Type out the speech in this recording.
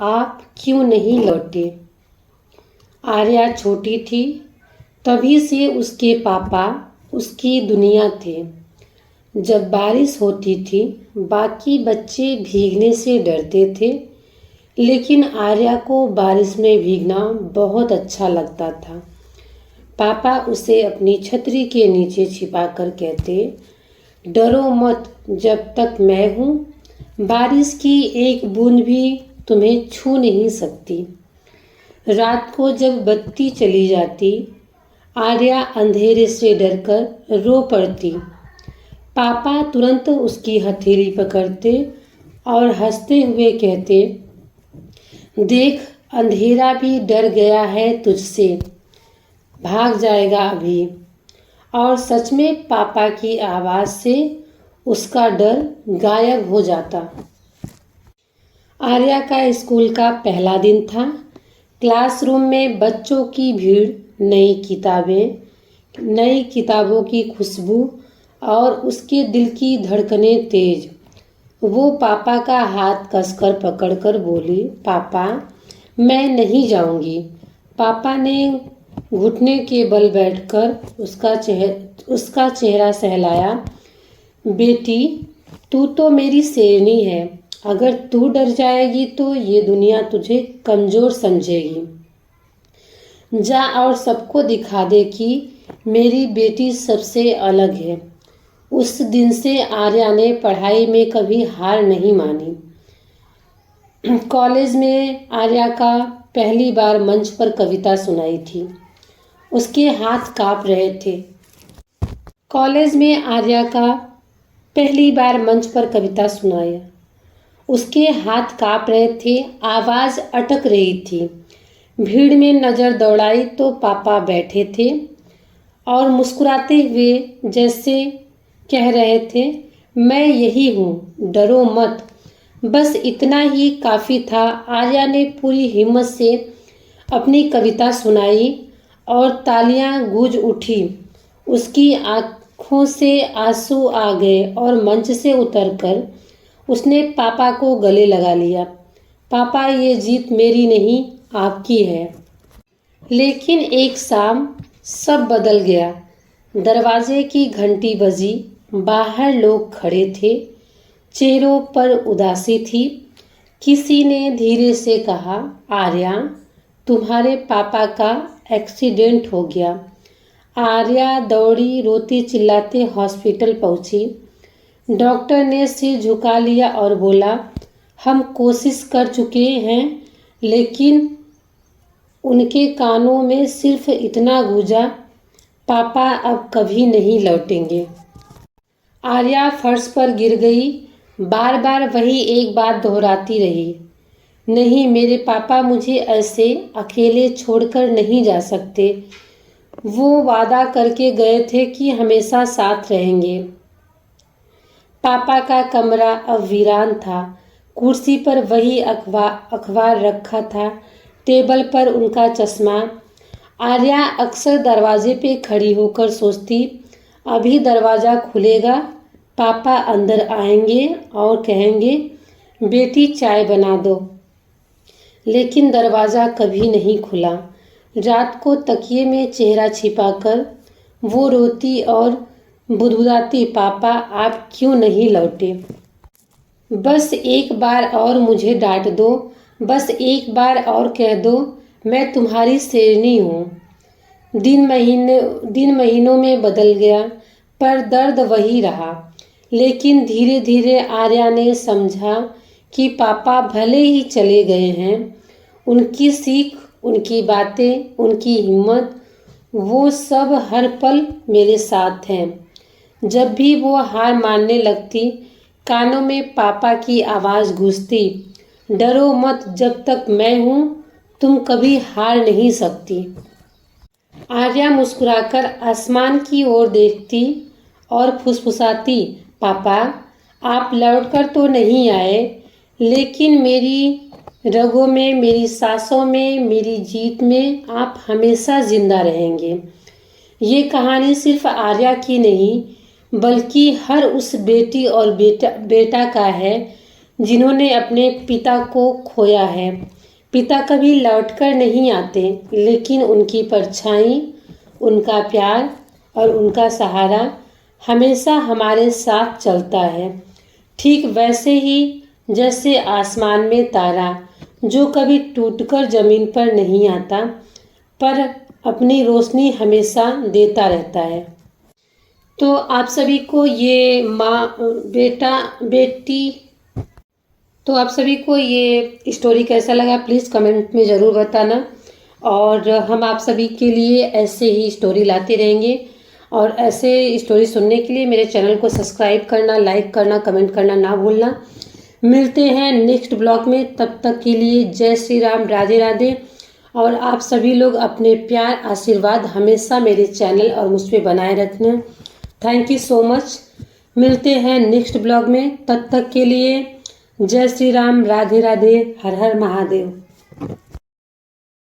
आप क्यों नहीं लौटे? आर्या छोटी थी, तभी से उसके पापा उसकी दुनिया थे। जब बारिश होती थी, बाकी बच्चे भीगने से डरते थे, लेकिन आर्या को बारिश में भीगना बहुत अच्छा लगता था। पापा उसे अपनी छतरी के नीचे छिपाकर कहते, डरो मत, जब तक मैं हूँ, बारिश की एक बूंद भी तुम्हें छू नहीं सकती। रात को जब बत्ती चली जाती, आर्या अंधेरे से डरकर रो पड़ती। पापा तुरंत उसकी हथेली पकड़ते और हंसते हुए कहते, देख, अंधेरा भी डर गया है तुझसे, भाग जाएगा अभी। और सच में पापा की आवाज़ से उसका डर गायब हो जाता। आर्या का स्कूल का पहला दिन था। क्लासरूम में बच्चों की भीड़, नई किताबों की खुशबू और उसके दिल की धड़कनें तेज। वो पापा का हाथ कसकर पकड़कर बोली, पापा, मैं नहीं जाऊंगी। पापा ने घुटने के बल बैठकर उसका चेहरा सहलाया। बेटी, तू तो मेरी शेरनी है। अगर तू डर जाएगी तो ये दुनिया तुझे कमज़ोर समझेगी। जा और सबको दिखा दे कि मेरी बेटी सबसे अलग है। उस दिन से आर्या ने पढ़ाई में कभी हार नहीं मानी। कॉलेज में आर्या का पहली बार मंच पर कविता सुनाई थी। उसके हाथ काँप रहे थे। कॉलेज में आर्या का पहली बार मंच पर कविता सुनाया। उसके हाथ काँप रहे थे, आवाज़ अटक रही थी। भीड़ में नज़र दौड़ाई तो पापा बैठे थे और मुस्कुराते हुए जैसे कह रहे थे, मैं यही हूँ, डरो मत। बस इतना ही काफ़ी था। आर्या ने पूरी हिम्मत से अपनी कविता सुनाई और तालियां गूंज उठी। उसकी आँखों से आंसू आ गए और मंच से उतरकर उसने पापा को गले लगा लिया। पापा, ये जीत मेरी नहीं, आपकी है। लेकिन एक शाम सब बदल गया। दरवाजे की घंटी बजी, बाहर लोग खड़े थे, चेहरों पर उदासी थी। किसी ने धीरे से कहा, आर्या, तुम्हारे पापा का एक्सीडेंट हो गया। आर्या दौड़ी रोती चिल्लाते हॉस्पिटल पहुंची। डॉक्टर ने सिर झुका लिया और बोला, हम कोशिश कर चुके हैं, लेकिन उनके कानों में सिर्फ इतना गूंजा, पापा अब कभी नहीं लौटेंगे। आर्या फर्श पर गिर गई, बार बार वही एक बात दोहराती रही, नहीं, मेरे पापा मुझे ऐसे अकेले छोड़कर नहीं जा सकते। वो वादा करके गए थे कि हमेशा साथ रहेंगे। पापा का कमरा अब वीरान था। कुर्सी पर वही अखबार रखा था, टेबल पर उनका चश्मा। आर्या अक्सर दरवाजे पे खड़ी होकर सोचती, अभी दरवाज़ा खुलेगा, पापा अंदर आएंगे और कहेंगे, बेटी चाय बना दो। लेकिन दरवाज़ा कभी नहीं खुला। रात को तकिए में चेहरा छिपाकर वो रोती और बुदबुदाती, पापा आप क्यों नहीं लौटे? बस एक बार और मुझे डांट दो, बस एक बार और कह दो, मैं तुम्हारी शेरनी हूँ। दिन महीनों में बदल गया, पर दर्द वही रहा। लेकिन धीरे धीरे आर्या ने समझा कि पापा भले ही चले गए हैं, उनकी सीख, उनकी बातें, उनकी हिम्मत, वो सब हर पल मेरे साथ हैं। जब भी वो हार मानने लगती, कानों में पापा की आवाज़ गूंजती, डरो मत, जब तक मैं हूँ, तुम कभी हार नहीं सकती। आर्या मुस्कुराकर आसमान की ओर देखती और फुसफुसाती, पापा, आप लौटकर तो नहीं आए, लेकिन मेरी रगों में, मेरी सांसों में, मेरी जीत में आप हमेशा जिंदा रहेंगे। ये कहानी सिर्फ आर्या की नहीं, बल्कि हर उस बेटी और बेटा का है जिन्होंने अपने पिता को खोया है। पिता कभी लौटकर नहीं आते, लेकिन उनकी परछाई, उनका प्यार और उनका सहारा हमेशा हमारे साथ चलता है। ठीक वैसे ही जैसे आसमान में तारा, जो कभी टूटकर जमीन पर नहीं आता, पर अपनी रोशनी हमेशा देता रहता है। तो आप सभी को ये तो आप सभी को ये स्टोरी कैसा लगा प्लीज़ कमेंट में ज़रूर बताना। और हम आप सभी के लिए ऐसे ही स्टोरी लाते रहेंगे, और ऐसे स्टोरी सुनने के लिए मेरे चैनल को सब्सक्राइब करना, लाइक करना, कमेंट करना ना भूलना। मिलते हैं नेक्स्ट ब्लॉग में, तब तक के लिए जय श्री राम, राधे राधे। और आप सभी लोग अपने प्यार आशीर्वाद हमेशा मेरे चैनल और मुझ पर बनाए रखना। Thank you so much. मिलते हैं नेक्स्ट ब्लॉग में, तब तक के लिए जय श्री राम, राधे राधे, हर हर महादेव।